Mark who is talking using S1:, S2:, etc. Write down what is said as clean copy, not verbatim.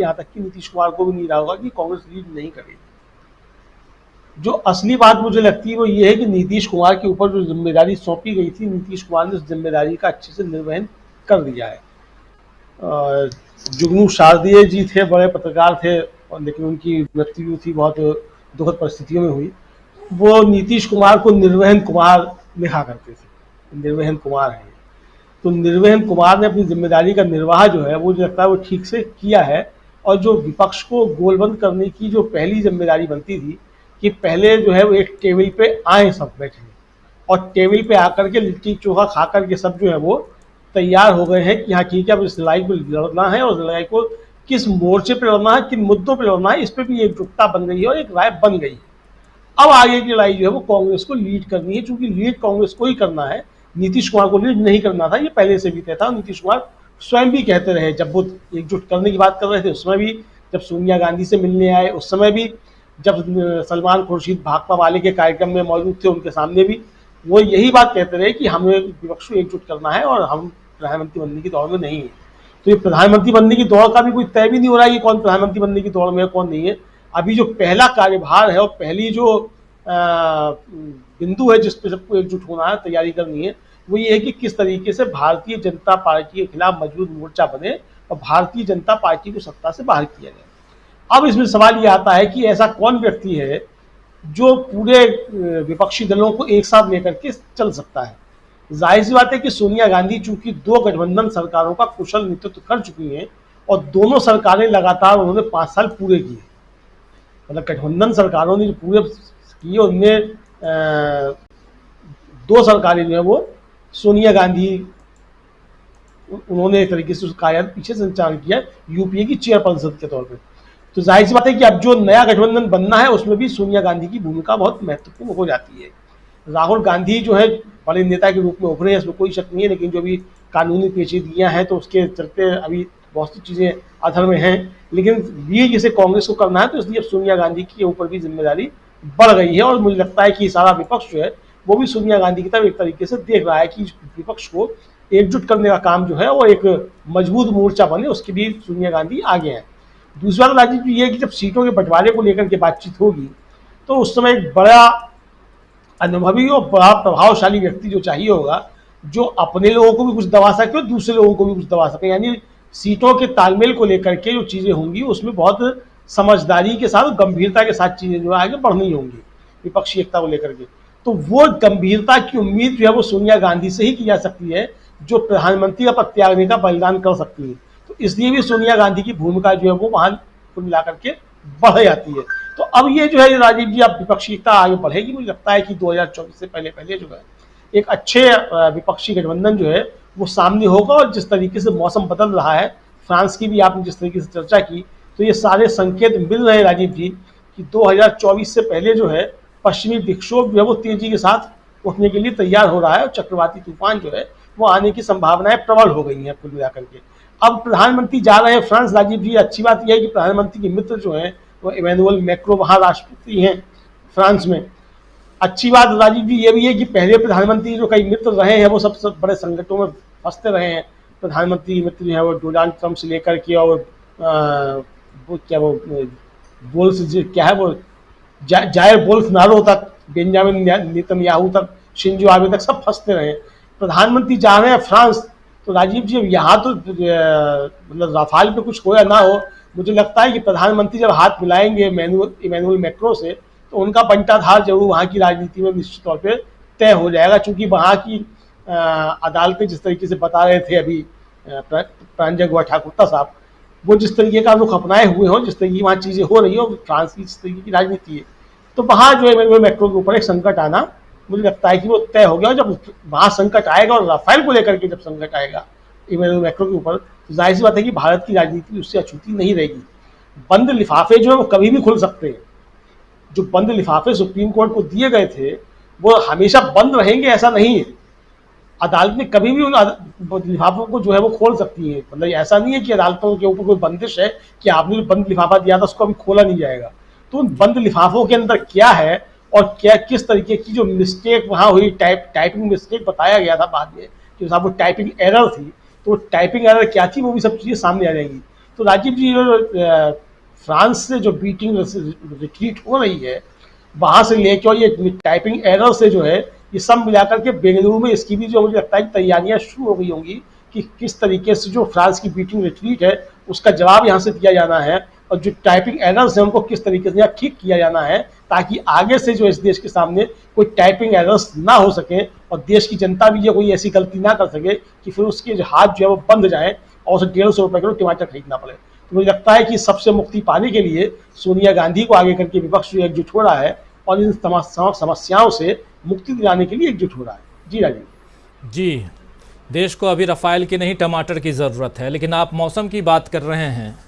S1: यहाँ तक कि नीतीश कुमार को भी नहीं रहा होगा कि कांग्रेस लीड नहीं करेगी। जो असली बात मुझे लगती है वो ये है कि नीतीश कुमार के ऊपर जो जिम्मेदारी सौंपी गई थी, नीतीश कुमार ने उस जिम्मेदारी का अच्छे से निर्वहन कर दिया है। जुगनू शारदीय जी थे, बड़े पत्रकार थे, और लेकिन उनकी मृत्यु थी बहुत दुखद परिस्थितियों में हुई। वो नीतीश कुमार को निर्वहन कुमार लिखा करते थे, निर्वहन कुमार है। तो निर्वहन कुमार ने अपनी जिम्मेदारी का निर्वाह जो है वो जो लगता है वो ठीक से किया है। और जो विपक्ष को गोलबंद करने की जो पहली जिम्मेदारी बनती थी कि पहले जो है वो एक टेबल पे आए सब बैठे, और टेबल पे आकर के लिट्टी चोखा खा करके सब जो है वो तैयार हो गए हैं कि हाँ ठीक है, अब इस लड़ाई को लड़ना है, और लड़ाई को किस मोर्चे पर लड़ना है, किन मुद्दों पर लड़ना है, इस पर भी एकजुटता बन गई है और एक राय बन गई है। अब आगे की लड़ाई जो है वो कांग्रेस को लीड करनी है, क्योंकि लीड कांग्रेस को ही करना है, नीतीश कुमार को लीड नहीं करना था, ये पहले से भी तय था। नीतीश कुमार स्वयं भी कहते रहे, जब वो एकजुट करने की बात कर रहे थे उस समय भी, जब सोनिया गांधी से मिलने आए उस समय भी, जब सलमान खुर्शीद भाकपा वाले के कार्यक्रम में मौजूद थे उनके सामने भी वो यही बात कहते रहे कि हमें विपक्ष को एकजुट करना है और हम प्रधानमंत्री बनने की दौड़ में नहीं है। तो ये प्रधानमंत्री बनने की दौड़ का भी कोई तय भी नहीं हो रहा है कि कौन प्रधानमंत्री बनने की दौड़ में है कौन नहीं है। अभी जो पहला कार्यभार है और पहली जो बिंदु है जिस पे सबको एकजुट होना है, तैयारी करनी है, वो ये है कि किस तरीके से भारतीय जनता पार्टी के खिलाफ मजबूत मोर्चा बने और भारतीय जनता पार्टी को सत्ता से बाहर किया जाए। अब इसमें सवाल ये आता है कि ऐसा कौन व्यक्ति है जो पूरे विपक्षी दलों को एक साथ लेकर के चल सकता है। जाहिर सी बात है कि सोनिया गांधी चूंकि 2 गठबंधन सरकारों का कुशल नेतृत्व कर चुकी हैं और दोनों सरकारें लगातार उन्होंने 5 साल पूरे किए, मतलब गठबंधन सरकारों ने जो पूरे किए उनमें 2 सरकारें जो है वो सोनिया गांधी उन्होंने एक तरीके से उस कार्य पीछे संचालन किया यूपीए की चेयरपर्सन के तौर पे। तो जाहिर सी बात है कि अब जो नया गठबंधन बनना है उसमें भी सोनिया गांधी की भूमिका बहुत महत्वपूर्ण हो जाती है। राहुल गांधी जो है बड़े नेता के रूप में उभरे हैं, इसमें कोई शक नहीं है, लेकिन जो भी कानूनी पेचीदगियां हैं तो उसके चलते अभी बहुत सी चीज़ें अधर में हैं। लेकिन ये जिसे कांग्रेस को करना है तो इसलिए अब सोनिया गांधी के ऊपर भी जिम्मेदारी बढ़ गई है, और मुझे लगता है कि सारा विपक्ष जो है वो भी सोनिया गांधी की तरफ एक तरीके से देख रहा है कि विपक्ष को एकजुट करने का काम जो है वो एक मजबूत मोर्चा बने, उसके लिए सोनिया गांधी आगे हैं। दूसरा तो राजीव जी ये है कि जब सीटों के बंटवारे को लेकर के बातचीत होगी तो उस समय एक बड़ा अनुभवी और बड़ा प्रभावशाली व्यक्ति जो चाहिए होगा, जो अपने लोगों को भी कुछ दबा सके और दूसरे लोगों को भी कुछ दबा सके। यानी सीटों के तालमेल को लेकर के जो चीज़ें होंगी उसमें बहुत समझदारी के साथ, गंभीरता के साथ चीज़ें जो आगे बढ़नी होंगी विपक्षी एकता को लेकर के। तो वो गंभीरता की उम्मीद जो है वो सोनिया गांधी से ही की जा सकती है, जो प्रधानमंत्री का पद त्यागने का बलिदान कर सकती है। तो इसलिए भी सोनिया गांधी की भूमिका जो है वो वहां कुल मिलाकर के बढ़ जाती है। तो अब ये जो है राजीव जी, अब विपक्षी एकता आगे बढ़ेगी। मुझे लगता है कि 2024 से पहले पहले जो है एक अच्छे विपक्षी गठबंधन जो है वो सामने होगा। और जिस तरीके से मौसम बदल रहा है, फ्रांस की भी आपने जिस तरीके से चर्चा की, तो ये सारे संकेत मिल रहे हैं राजीव जी कि 2024 से पहले जो है पश्चिमी विक्षोभ जो है वो तेजी के साथ उठने के लिए तैयार हो रहा है, और चक्रवाती तूफान जो है वो आने की संभावनाएं प्रबल हो गई हैं कुल मिलाकर के। अब प्रधानमंत्री जा रहे हैं फ्रांस राजीव जी। अच्छी बात यह है कि प्रधानमंत्री के मित्र जो हैं वो इमैनुअल मैक्रो वहाँ राष्ट्रपति हैं फ्रांस में। अच्छी बात राजीव जी ये भी है कि पहले प्रधानमंत्री जो कई मित्र रहे हैं वो सब बड़े संकटों में फंसते रहे हैं। प्रधानमंत्री मित्र जो है वो डोनाल्ड ट्रंप से लेकर के और वो क्या वो क्या है वो जायर बोल्सोनारो तक, बेंजामिन नेतन्याहू तक, शिंजो आबे तक सब फंसते रहे। प्रधानमंत्री जा रहे हैं फ्रांस, तो राजीव जी यहाँ तो मतलब राफाल पे कुछ हो या ना हो, मुझे लगता है कि प्रधानमंत्री जब हाथ मिलाएंगे इमैनुअल मैक्रो से तो उनका बंटाधार जरूर वहाँ की राजनीति में निश्चित तौर पे तय हो जाएगा। चूंकि वहाँ की अदालतें जिस तरीके से बता रहे थे अभी प्रांजल गुहा ठाकुरता साहब, वो जिस तरीके का रुख अपनाए हुए हो, जिस तरीके की वहाँ चीज़ें हो रही हो, फ्रांस की जिस तरीके की राजनीति है, तो वहाँ जो है मैक्रो के ऊपर एक संकट आना मुझे लगता है कि वो तय हो गया। जब वहाँ संकट आएगा और राफेल को लेकर के जब संकट आएगा इमैनुअल मैक्रो के ऊपर, तो जाहिर सी बात है कि भारत की राजनीति उससे अछूती नहीं रहेगी। बंद लिफाफे जो है वो कभी भी खुल सकते हैं। जो बंद लिफाफे सुप्रीम कोर्ट को दिए गए थे वो हमेशा बंद रहेंगे ऐसा नहीं है। अदालत में कभी भी उन लिफाफों को जो है वो खोल सकती है। मतलब ऐसा नहीं है कि अदालतों के ऊपर कोई बंदिश है कि आपने जो बंद लिफाफा दिया था उसको अभी खोला नहीं जाएगा। तो उन बंद लिफाफों के अंदर क्या है और क्या किस तरीके की जो मिस्टेक वहाँ हुई, टाइपिंग मिस्टेक बताया गया था बाद में कि साहब वो टाइपिंग एरर थी, तो टाइपिंग एरर क्या थी वो भी सब चीज़ें सामने आ जाएंगी। तो राजीव जी, फ्रांस से जो बीटिंग रिट्रीट हो रही है, वहां से लेके और ये टाइपिंग एरर से जो है, ये सब मिलाकर के बेंगलुरु में इसकी भी जो मुझे लगता है कि तैयारियां शुरू हो गई होंगी कि किस तरीके से जो फ्रांस की बीटिंग रिट्रीट है उसका जवाब यहाँ से दिया जाना है, और जो टाइपिंग एरर्स हैं उनको किस तरीके से यहाँ ठीक किया जाना है, ताकि आगे से जो इस देश के सामने कोई टाइपिंग एरर्स ना हो सके और देश की जनता भी ये कोई ऐसी गलती ना कर सके कि फिर उसके जो हाथ जो है वो बंद जाए और उसे 150 किलो टमाटर खरीदना पड़े। तो मुझे लगता है कि सबसे मुक्ति पाने के लिए सोनिया गांधी को आगे करके विपक्ष जो एकजुट हो रहा है और इन समस्याओं से मुक्ति दिलाने के लिए एकजुट हो रहा है। जी राजीव
S2: जी, देश को अभी रफाल की नहीं टमाटर की ज़रूरत है। लेकिन आप मौसम की बात कर रहे हैं,